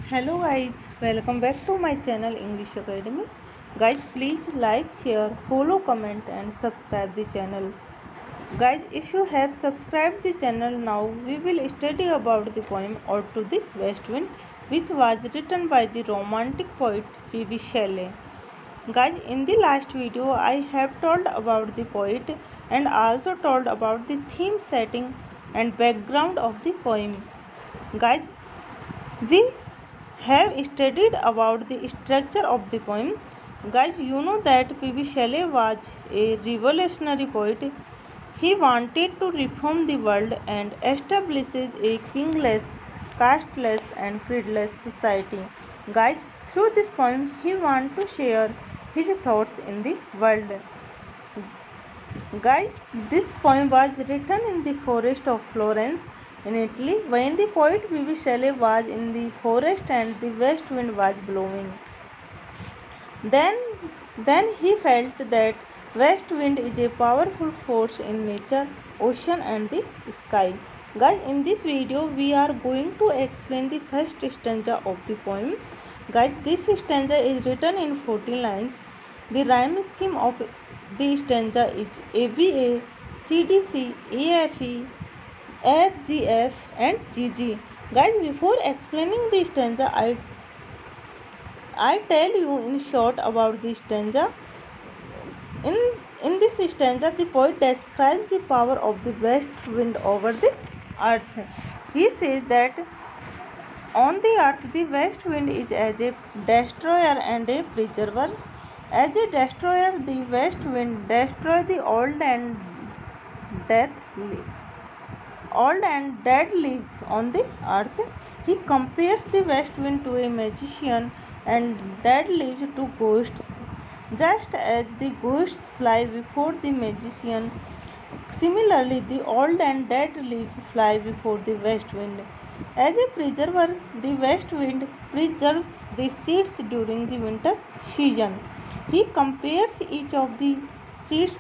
Hello guys, welcome back to my channel English Academy. Guys, please like, share, follow, comment and subscribe the channel. Guys, if you have subscribed the channel now, we will study about the poem Ode to the West Wind, which was written by the romantic poet P.B. Shelley. Guys, in the last video I have told about the poet and also told about the theme setting and background of the poem. Guys, we have studied about the structure of the poem. Guys, you know that P.B. Shelley was a revolutionary poet. He wanted to reform the world and establish a kingless, casteless and creedless society. Guys, through this poem he wanted to share his thoughts in the world. Guys, this poem was written in the forest of Florence in Italy when the poet P.B. Shelley was in the forest and the west wind was blowing. Then, then he felt that west wind is a powerful force in nature, ocean and the sky. Guys, in this video we are going to explain the first stanza of the poem. Guys, this stanza is written in 14 lines. The rhyme scheme of the stanza is ABA, CDC, AFE, FGF and GG. Guys, before explaining the stanza, I tell you in short about the stanza. In this stanza, the poet describes the power of the west wind over the earth. He says that on the earth, the west wind is as a destroyer and a preserver. As a destroyer, the west wind destroys the death, old and dead leaves on the earth. He compares the west wind to a magician and dead leaves to ghosts. Just as the ghosts fly before the magician, similarly the old and dead leaves fly before the west wind. As a preserver, the west wind preserves the seeds during the winter season. He compares each of the seeds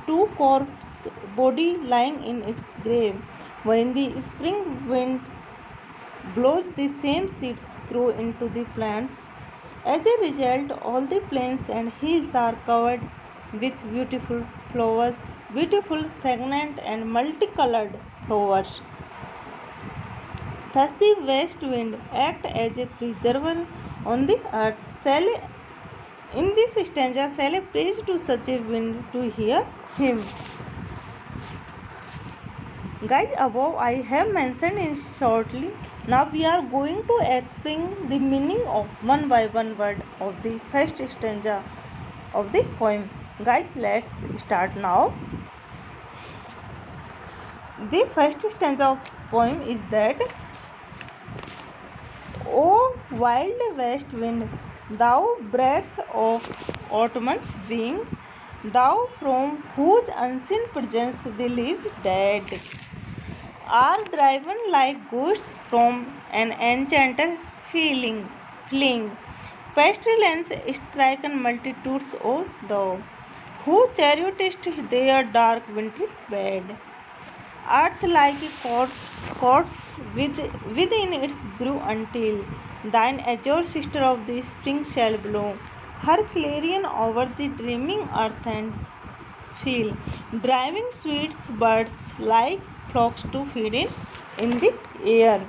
to corpse body lying in its grave. When the spring wind blows, the same seeds grow into the plants. As a result, all the plains and hills are covered with beautiful flowers, beautiful, fragrant, and multicolored flowers. Thus, the west wind acts as a preserver on the earth. In this stanza, Shelley prays to such a wind to hear him. Guys, above I have mentioned in shortly. Now we are going to explain the meaning of one by one word of the first stanza of the poem. Guys, let's start now. The first stanza of poem is that, O wild west wind, thou breath of autumn's being, thou from whose unseen presence the leaves dead are driven like ghosts from an enchanted fleeing. Pestilence stricken multitudes, O thou, who chariotest their dark wintry bed. Earth like a corpse within its grew until thine azure sister of the spring shall blow her clarion over the dreaming earth and field, driving sweet birds like flocks to feed in the air.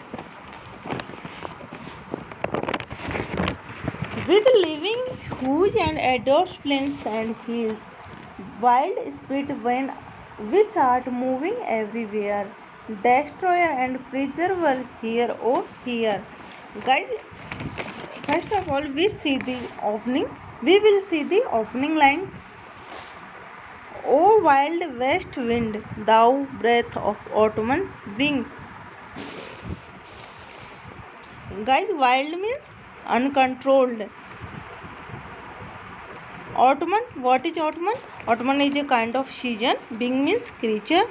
With living huge and adored plains and hills, wild spirit which art moving everywhere, destroyer and preserver here, oh here. Guys, first of all we will see the opening lines. O wild west wind, thou breath of autumn's wing. Guys, wild means uncontrolled. Autumn, what is autumn? Autumn is a kind of season. Wing means creature.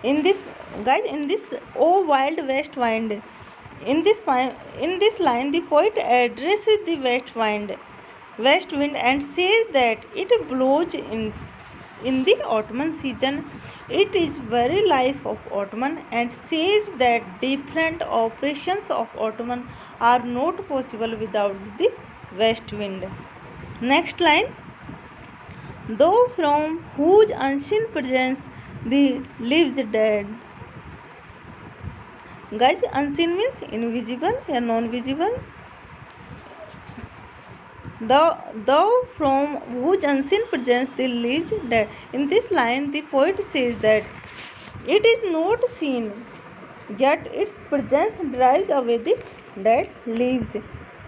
In this, guys, in this, O wild west wind, in this line, the poet addresses the west wind and says that it blows in in the autumn season. It is very life of autumn and says that different operations of autumn are not possible without the west wind. Next line, though from whose unseen presence the leaves dead. Guys, unseen means invisible or non-visible. Though from whose unseen presence the leaves dead. In this line, the poet says that it is not seen, yet its presence drives away the dead leaves,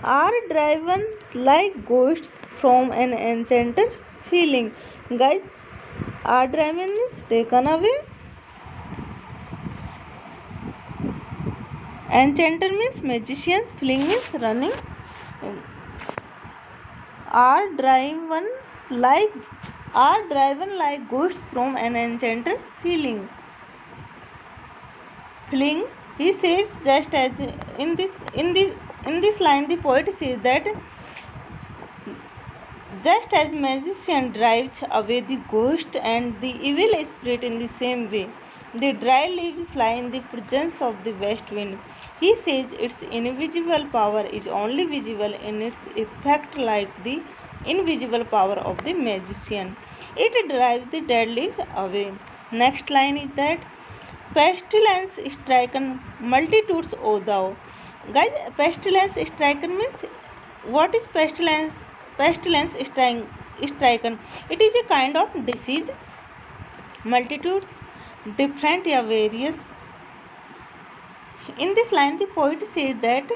are driven like ghosts from an enchanted feeling. Guys, are driven is taken away. Enchanter means magician, feeling means running. Are driven like ghosts from an enchanted feeling. Fling, he says, just as in this line the poet says that just as magician drives away the ghost and the evil spirit, in the same way the dry leaves fly in the presence of the west wind. He says its invisible power is only visible in its effect, like the invisible power of the magician. It drives the dead leaves away. Next line is that pestilence stricken multitudes, O thou. Guys, pestilence stricken means, what is pestilence? Pestilence stricken. It is a kind of disease. Multitudes, different or various. In this line, the poet says that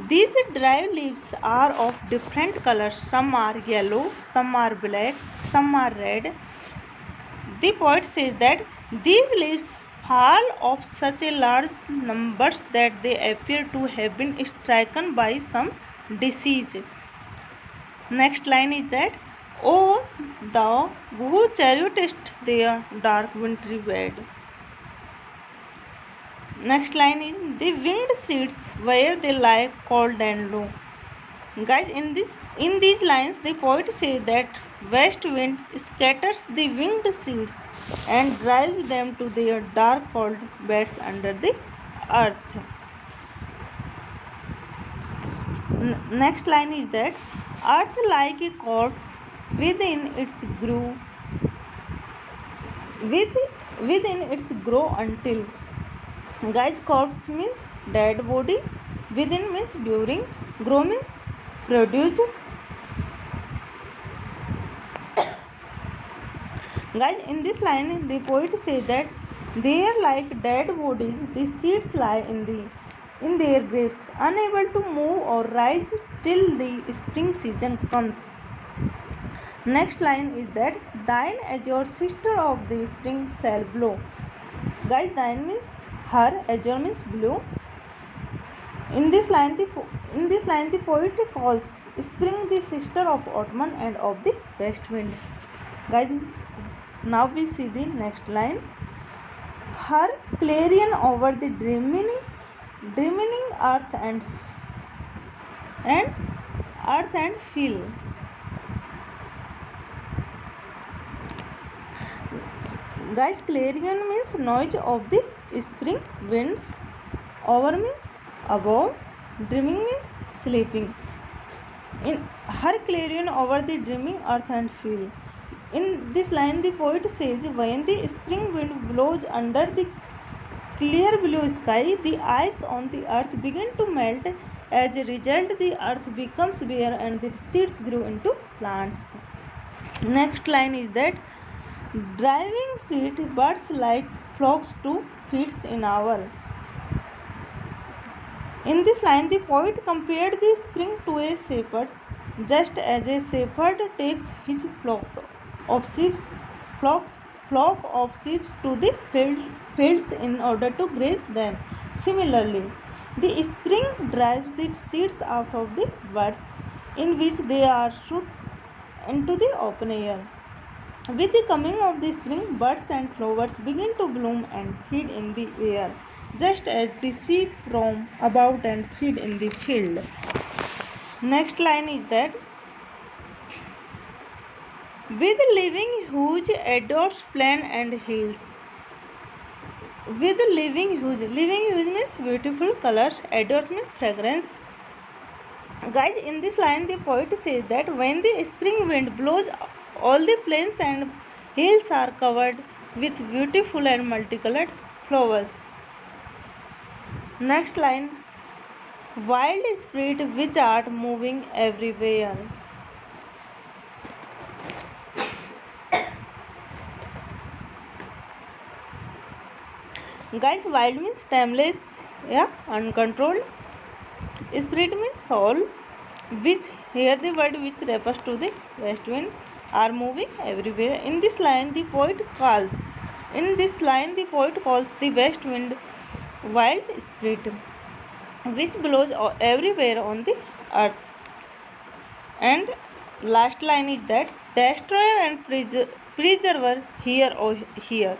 these dry leaves are of different colors. Some are yellow, some are black, some are red. The poet says that these leaves fall of such a large numbers that they appear to have been stricken by some disease. Next line is that, O thou who chariotest their dark wintry bed. Next line is, the winged seeds where they lie cold and low. Guys, in these lines the poet says that west wind scatters the winged seeds and drives them to their dark cold beds under the earth. Next line is that, earth like a corpse within its grow until. Guys, corpse means dead body, within means during, grow means produce. Guys, in this line the poet says that they are like dead bodies, the seeds lie in their graves, unable to move or rise till the spring season comes. Next line is that, thine azure sister of the spring shall blow. Guys, thine means her, azure means blue. In this line the poet calls spring the sister of autumn and of the west wind. Guys, now we see the next line. Her clarion over the dreaming earth and feel. Guys, clarion means noise of the spring wind. Over means above. Dreaming means sleeping. In her clarion over the dreaming earth and field. In this line the poet says, when the spring wind blows under the clear blue sky, the ice on the earth begin to melt. As a result, the earth becomes bare and the seeds grow into plants. Next line is that, driving sweet birds like flocks to feeds in hour. In this line, the poet compared the spring to a shepherd, just as a shepherd takes his flock of sheep to the fields in order to graze them. Similarly, the spring drives the seeds out of the buds in which they are shoot into the open air. With the coming of the spring, buds and flowers begin to bloom and feed in the air, just as the sheep roam about and feed in the field. Next line is that, with living huge adorns plain and hills. With living huge means beautiful colors, adorns means fragrance. Guys, in this line the poet says that when the spring wind blows, all the plains and hills are covered with beautiful and multicolored flowers. Next line, wild spirit which art moving everywhere. Guys, wild means timeless, yeah, uncontrolled. Spirit means soul, which here the word which refers to the west wind are moving everywhere. In this line the poet calls the west wind wild spirit which blows everywhere on the earth. And last line is that destroyer and preserver here or here.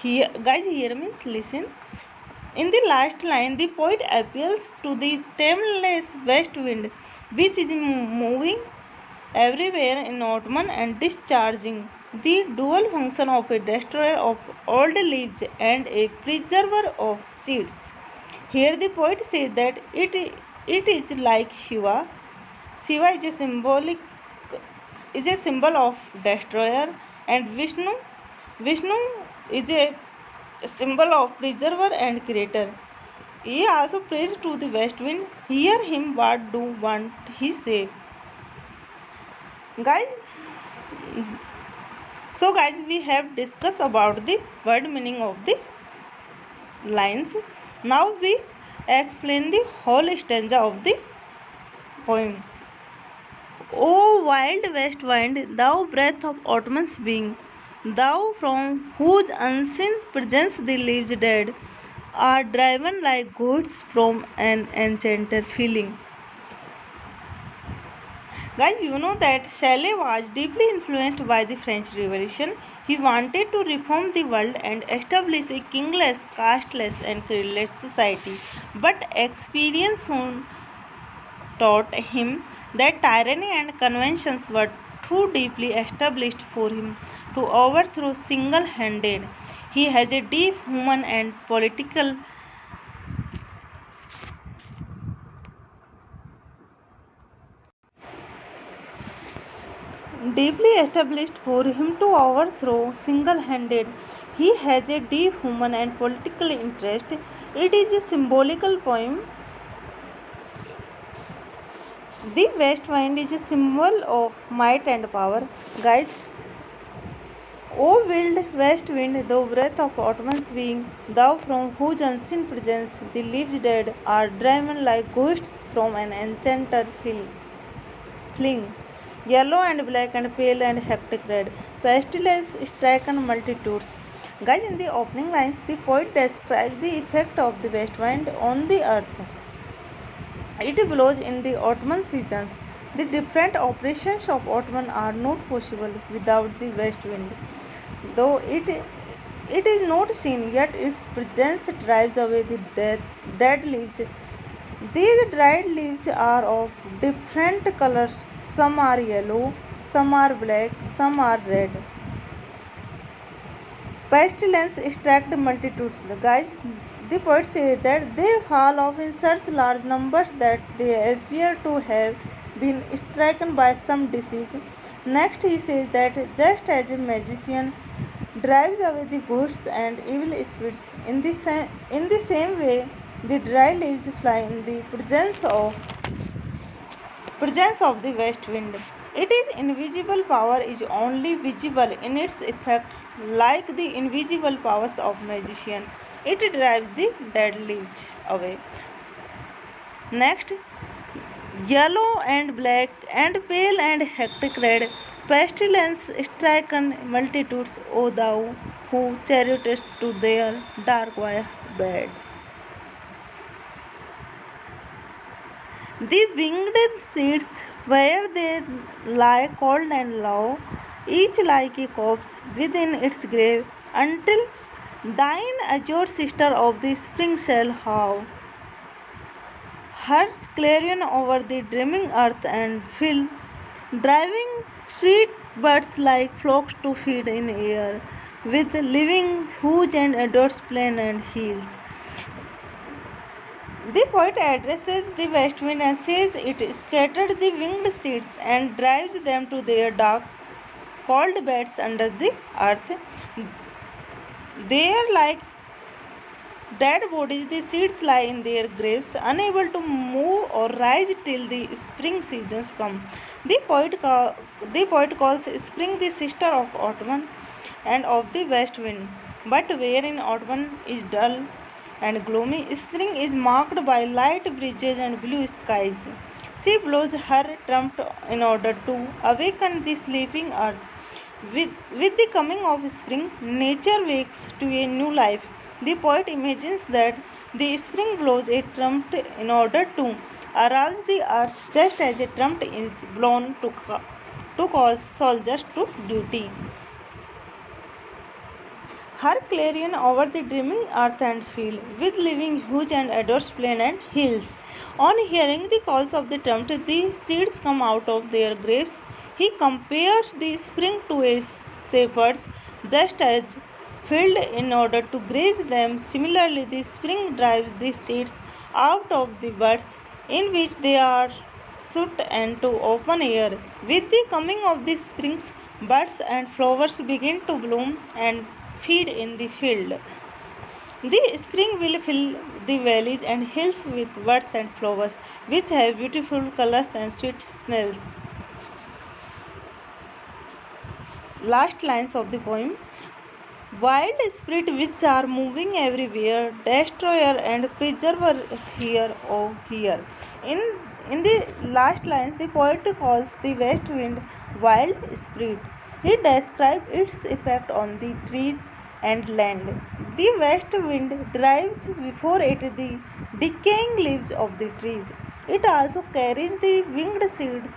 Here, guys, here means listen. In the last line, the poet appeals to the tameless west wind, which is moving everywhere in autumn and discharging the dual function of a destroyer of old leaves and a preserver of seeds. Here, the poet says that it is like Shiva. Shiva is a symbol of destroyer, and Vishnu is a symbol of preserver and creator. He also prays to the west wind. Hear him, what do want he say? Guys, so guys, we have discussed about the word meaning of the lines. Now we explain the whole stanza of the poem. O wild west wind, thou breath of autumn's wing, thou from whose unseen presence the leaves dead are driven like ghosts from an enchanted feeling. Guys, you know that Shelley was deeply influenced by the French Revolution. He wanted to reform the world and establish a kingless, casteless, and creedless society. But experience soon taught him that tyranny and conventions were too deeply established for him to overthrow single handed. He has a deep human and political deeply established for him to overthrow single handed. He has a deep human and political interest. It is a symbolical poem. The west wind is a symbol of might and power. Guys, O wild west wind, thou breath of autumn's wing, thou from whose unseen presence the leaves dead are driven like ghosts from an enchanted fling. Yellow and black and pale and hectic red, pestilence stricken multitudes. Guys, in the opening lines, the poet describes the effect of the west wind on the earth. It blows in the autumn seasons. The different operations of autumn are not possible without the west wind. Though it is not seen, yet its presence drives away the dead leaves. These dried leaves are of different colors. Some are yellow, some are black, some are red. Pestilence struck multitudes. Guys, the poet says that they fall off in such large numbers that they appear to have been stricken by some disease. Next, he says that just as a magician drives away the ghosts and evil spirits, in the same way, the dry leaves fly in the presence of the west wind. It is invisible power is only visible in its effect, like the invisible powers of magician. It drives the dead leaves away. Next, yellow and black and pale and hectic red, pestilence stricken multitudes, O thou who chariotest to their dark bed. The winged seeds where they lie cold and low, each like a corpse within its grave, until thine azure sister of the spring shall Her clarion over the dreaming earth and field, driving sweet birds like flocks to feed in air, with living huge and adorns plain and hills. The poet addresses the west wind and says it scattered the winged seeds and drives them to their dark, cold beds under the earth. There, like dead bodies, the seeds lie in their graves, unable to move or rise till the spring seasons come. The poet calls spring the sister of autumn and of the west wind. But wherein autumn is dull and gloomy, spring is marked by light breezes and blue skies. She blows her trumpet in order to awaken the sleeping earth. With the coming of spring, nature wakes to a new life. The poet imagines that the spring blows a trumpet in order to arouse the earth, just as a trumpet is blown to call soldiers to duty. Her clarion over the dreaming earth and field, with living huge and adorns plain and hills. On hearing the calls of the trumpet, the seeds come out of their graves. He compares the spring to a shepherd's, just as field in order to graze them. Similarly, the spring drives the seeds out of the buds in which they are soot and to open air. With the coming of the springs, buds and flowers begin to bloom and feed in the field. The spring will fill the valleys and hills with buds and flowers, which have beautiful colors and sweet smells. Last lines of the poem. Wild spirit which are moving everywhere, destroyer and preserver here, oh here. In in the last lines, the poet calls the west wind wild spirit. He describes its effect on the trees and land. The west wind drives before it the decaying leaves of the trees. It also carries the winged seeds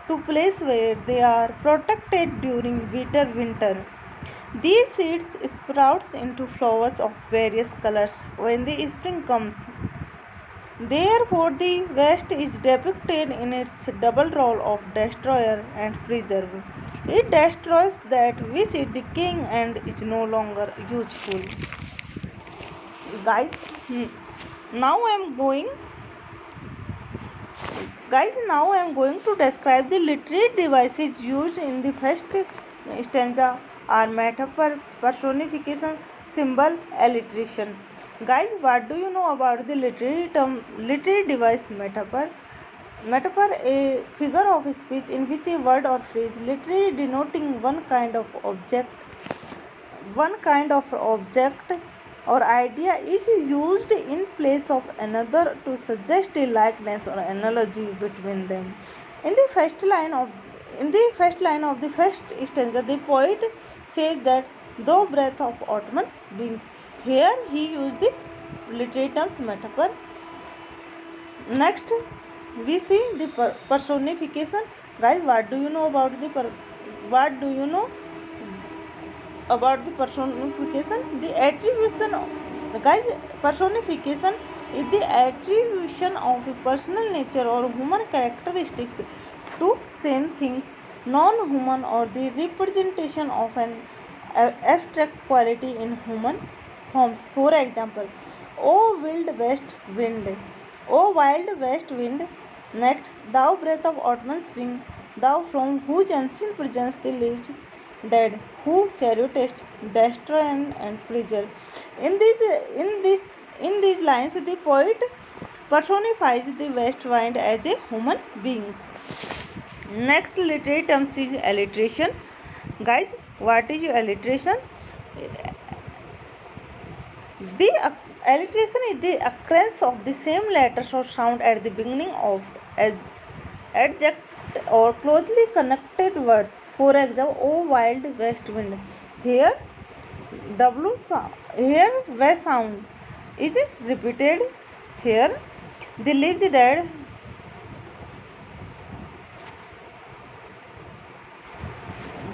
to place where they are protected during bitter winter. These seeds sprouts into flowers of various colors when the spring comes. Therefore, the West is depicted in its double role of destroyer and preserver. It destroys that which is decaying and is no longer useful. Guys, now I am going to describe the literary devices used in the first stanza are metaphor, personification, symbol, alliteration. Guys, what do you know about the literary device metaphor? Metaphor, a figure of speech in which a word or phrase literally denoting one kind of object or idea is used in place of another to suggest a likeness or analogy between them. In the first line of the first stanza, the poet says that though breath of autumn's wings. Here he used the literary terms metaphor. Next, we see the personification. Guys, what do you know about the personification? The attribution. Guys, personification is the attribution of a personal nature or human characteristics to same things, non-human, or the representation of an abstract quality in human forms. For example, O wild west wind, O wild west wind. Next, thou breath of autumn's wing, thou from whose unseen presence the leaves dead, who chariotest, destroy and preserve. In these lines, the poet personifies the west wind as a human beings. Next literary terms is alliteration. Guys, what is alliteration? The alliteration is the occurrence of the same letters or sound at the beginning of adjective or closely connected words. For example, O wild west wind. Here west sound is repeated. Here the leaves dead.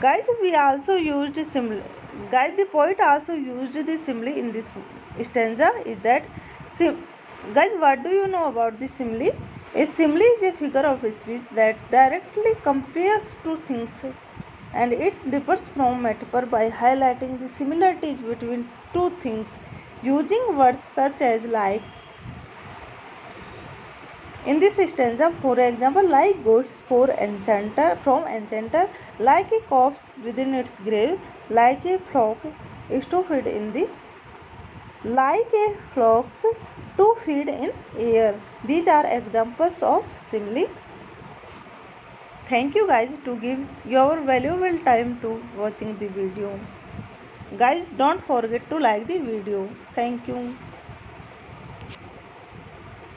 Guys, we also used simile. Guys, the poet also used the simile in this stanza. Is that Guys, what do you know about the simile? A simile is a figure of speech that directly compares two things, and it differs from metaphor by highlighting the similarities between two things using words such as like. In this stanza, for example, like goods from enchanter, like a corpse within its grave, like a flock to flocks to feed in air. These are examples of simile. Thank you guys to give your valuable time to watching the video. Guys, don't forget to like the video. Thank you.